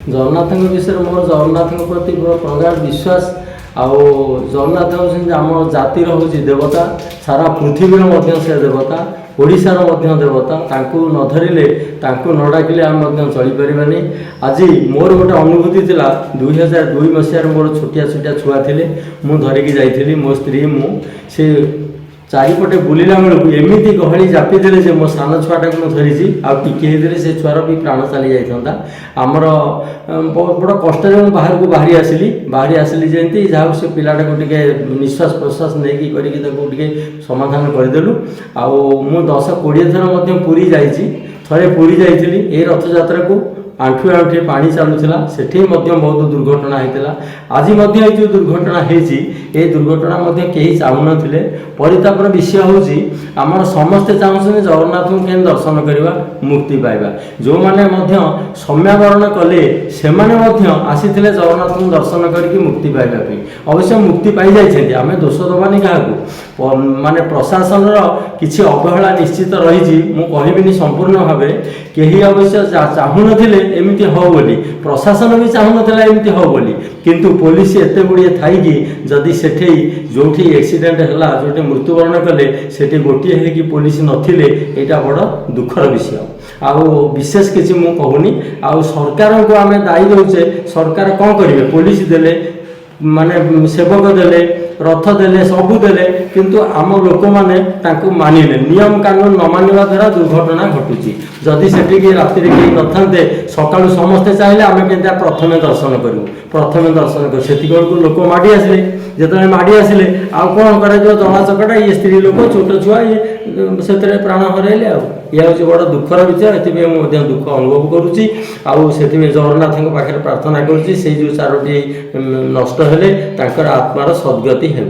जगन्नाथ विषय मोर जगन्नाथ प्रति प्रगाढ़ विश्वास आउ जगन्नाथ होती आम जातिर हूँ देवता सारा पृथ्वी से देवता ओडिशार देवता तांकु न धरिले तांकु न डाकिले आम चली पारानी। आज मोर गोटे अनुभूति थिला 2002 मसीह मोर छोटिया छोटिया छुआ थे मु धरिकी जाइली मो स्त्री से चारिपटे बुलला बेलू एमती गहली जापी देले जे मो सान छुआटा को धरी आगे से छुआर भी प्राण चली जाता आमर बड़ कष्ट बाहर को बाहरी आसिली जमी जहाँ से पिलाटा को टे निश्वास प्रश्वास नहीं करके समाधान करदेलु। आउ 10-20 थर पुरी जाइए थे पुरी जाइली ये रथ यात्रा को आंठुए आंठुए पानी चलुला सेठी बहुत दुर्घटना होता। आज जो दुर्घटना होती दुर्घटना कहीं चाहू ना परितापर विषय हूँ आमर समस्ते चाहते जगन्नाथ को कें दर्शन करवा मुक्ति पाइबा जो मैंने सम्यावरण कले से आसी जगन्नाथ को दर्शन करके मुक्ति पाइबा अवश्य मुक्ति पाई जाइए आम दोष दबानी क्या माने प्रशासन किसी अवहेला निश्चित रही कहबिनी संपूर्ण भाव कहीं अवश्य चाहू ना एमती हो बोली प्रशासन भी चाहू ना एमती हो बोली किंतु पुलिस एत गुड़िए थी जदि से जो एक्सीडेंट है जो मृत्युवरण कले से गोटे कि पुलिस नथिले यहाँ बड़ दुखर विषय। आउ विशेष किसी मु कहूनी आउ सरकार को आम दायी दौचे सरकार कौन करेंगे पुलिस देले माने सेवक देले रथ देले सबू देले किंतु आम लोक मैंने मानिले नियम कानून न मानिबा द्वारा दुर्घटना घटुची जदि से राति कहीं न था सकालू समस्ते चाहिए आम के प्रथम दर्शन करूँ प्रथम दर्शन कर से लोक माड़ी आसिले जिते माड़ी आसिले आउ कौन कर दला चकटा ये स्त्री लोक छोट छुआ ये से प्राण हरइले यह हूँ बड़ा दुखर विषय ये दुख अनुभव करुच्ची से जगन्नाथ पाखे प्रार्थना करुच्ची से जो चारोटी नष्ट हेले आत्मार सद्गति है।